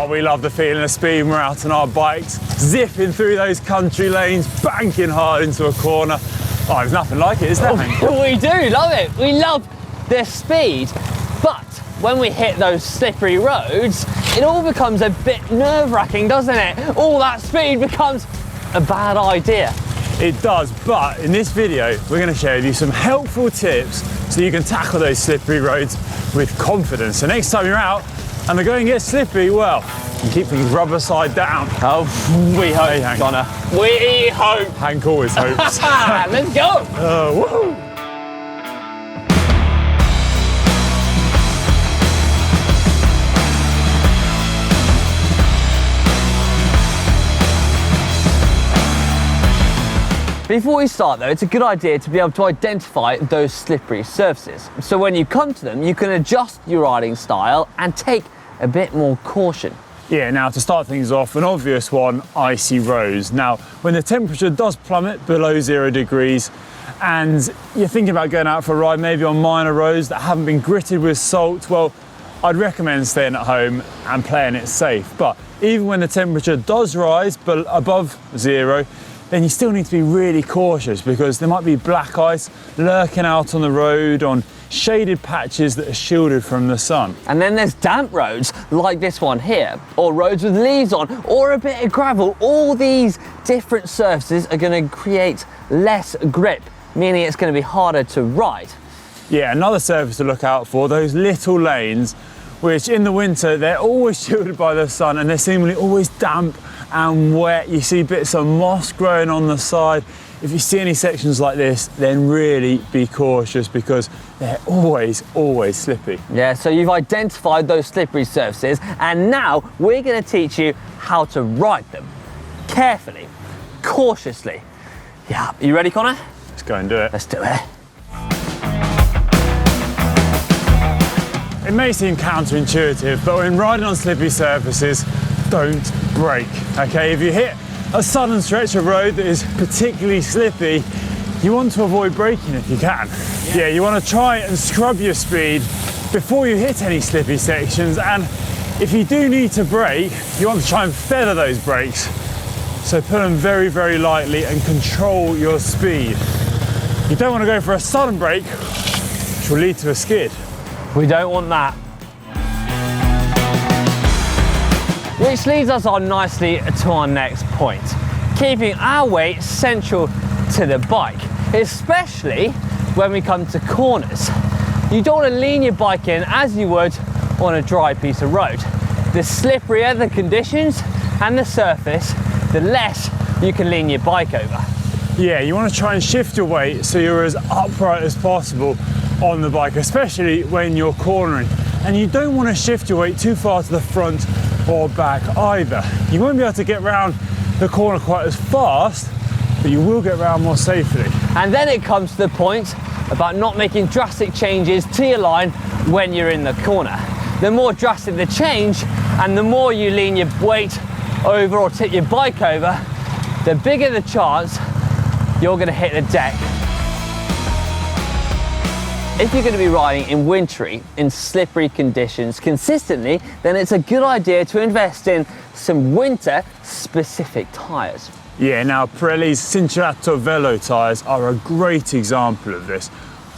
Oh, we love the feeling of speed when we're out on our bikes, zipping through those country lanes, banking hard into a corner. Oh, there's nothing like it, is there? We do love it. We love the speed, but when we hit those slippery roads, it all becomes a bit nerve-wracking, doesn't it? All that speed becomes a bad idea. It does, but in this video, we're going to share with you some helpful tips so you can tackle those slippery roads with confidence. So next time you're out and the going gets slippy, well, you keep things rubber side down. Oh, we hope, hey, Hank. Connor. We hope. Hank always hopes. Let's go. Woohoo! Before we start though, it's a good idea to be able to identify those slippery surfaces. So when you come to them, you can adjust your riding style and take a bit more caution. Yeah, now to start things off, an obvious one, icy roads. Now, when the temperature does plummet below 0 degrees and you're thinking about going out for a ride, maybe on minor roads that haven't been gritted with salt, well, I'd recommend staying at home and playing it safe. But even when the temperature does rise above 0, then you still need to be really cautious because there might be black ice lurking out on the road on shaded patches that are shielded from the sun. And then there's damp roads like this one here, or roads with leaves on, or a bit of gravel. All these different surfaces are going to create less grip, meaning it's going to be harder to ride. Yeah, another surface to look out for, those little lanes, which in the winter, they're always shielded by the sun and they're seemingly always damp and wet. You see bits of moss growing on the side. If you see any sections like this, then really be cautious because they're always slippy. Yeah, so you've identified those slippery surfaces and now we're going to teach you how to ride them carefully, cautiously. Yeah, you ready, Connor? Let's go and do it. Let's do it. It may seem counterintuitive, but when riding on slippy surfaces, don't brake, okay? If you hit a sudden stretch of road that is particularly slippy, you want to avoid braking if you can. Yeah, you want to try and scrub your speed before you hit any slippy sections, and if you do need to brake, you want to try and feather those brakes. So put them very, very lightly and control your speed. You don't want to go for a sudden brake, which will lead to a skid. We don't want that. Which leads us on nicely to our next point, keeping our weight central to the bike, especially when we come to corners. You don't want to lean your bike in as you would on a dry piece of road. The slipperier the conditions and the surface, the less you can lean your bike over. Yeah, you want to try and shift your weight so you're as upright as possible on the bike, especially when you're cornering. And you don't want to shift your weight too far to the front or back either. You won't be able to get around the corner quite as fast, but you will get around more safely. And then it comes to the point about not making drastic changes to your line when you're in the corner. The more drastic the change and the more you lean your weight over or tip your bike over, the bigger the chance you're going to hit the deck. If you're going to be riding in wintry, in slippery conditions consistently, then it's a good idea to invest in some winter-specific tyres. Yeah, now Pirelli's Cinturato Velo tyres are a great example of this.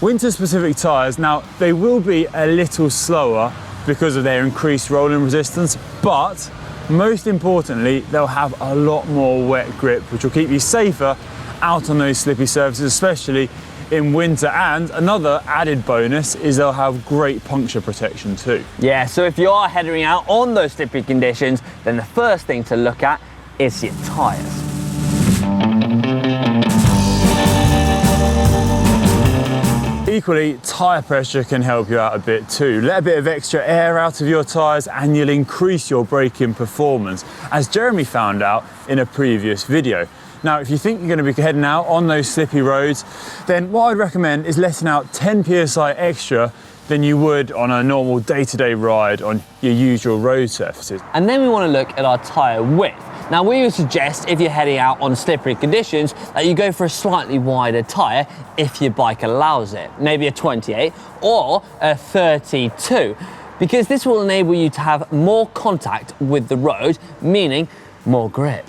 Winter-specific tyres, now they will be a little slower because of their increased rolling resistance, but most importantly, they'll have a lot more wet grip, which will keep you safer out on those slippy surfaces, especially in winter. And another added bonus is they'll have great puncture protection too. Yeah, so if you are heading out on those slippery conditions, then the first thing to look at is your tyres. Equally, tyre pressure can help you out a bit too. Let a bit of extra air out of your tyres and you'll increase your braking performance, as Jeremy found out in a previous video. Now, if you think you're going to be heading out on those slippy roads, then what I'd recommend is letting out 10 psi extra than you would on a normal day-to-day ride on your usual road surfaces. And then we want to look at our tyre width. Now, we would suggest if you're heading out on slippery conditions that you go for a slightly wider tyre if your bike allows it, maybe a 28 or a 32. because this will enable you to have more contact with the road, meaning more grip.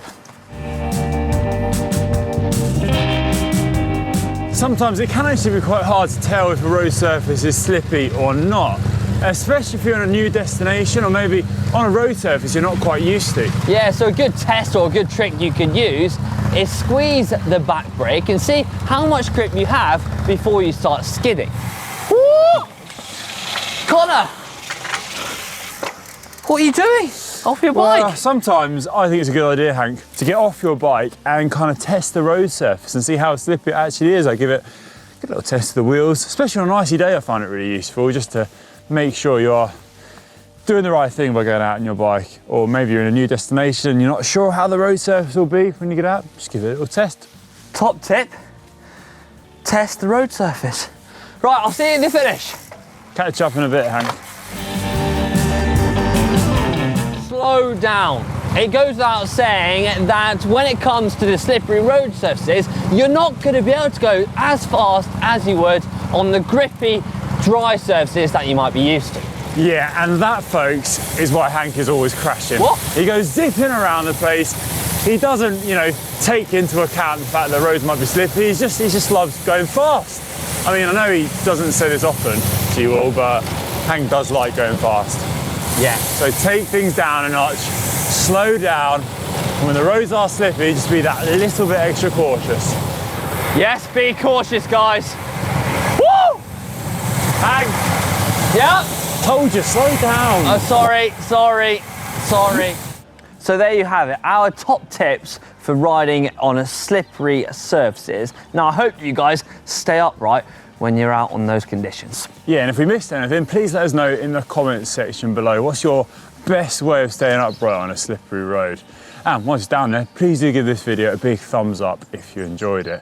Sometimes it can actually be quite hard to tell if a road surface is slippy or not, especially if you're on a new destination or maybe on a road surface you're not quite used to. Yeah, so a good test or a good trick you could use is squeeze the back brake and see how much grip you have before you start skidding. Woo! Connor, what are you doing? Off your bike? Well, sometimes I think it's a good idea, Hank, to get off your bike and kind of test the road surface and see how slippy it actually is. I give it a little test of the wheels, especially on an icy day. I find it really useful just to make sure you are doing the right thing by going out on your bike, or maybe you're in a new destination and you're not sure how the road surface will be when you get out. Just give it a little test. Top tip, test the road surface. Right, I'll see you in the finish. Catch up in a bit, Hank. Slow down. It goes without saying that when it comes to the slippery road surfaces, you're not going to be able to go as fast as you would on the grippy, dry surfaces that you might be used to. Yeah, and that, folks, is why Hank is always crashing. What? He goes zipping around the place. He doesn't, take into account the fact that the roads might be slippy. He just loves going fast. I mean, I know he doesn't say this often to you all, but Hank does like going fast. Yeah. So take things down a notch, slow down, and when the roads are slippy, just be that little bit extra cautious. Yes, be cautious, guys. Woo! Hank! Yeah? Told you, slow down. Oh, sorry. So there you have it, our top tips for riding on a slippery surfaces. Now, I hope you guys stay upright when you're out on those conditions. Yeah, and if we missed anything, please let us know in the comments section below. What's your best way of staying upright on a slippery road? And once it's down there, please do give this video a big thumbs up if you enjoyed it.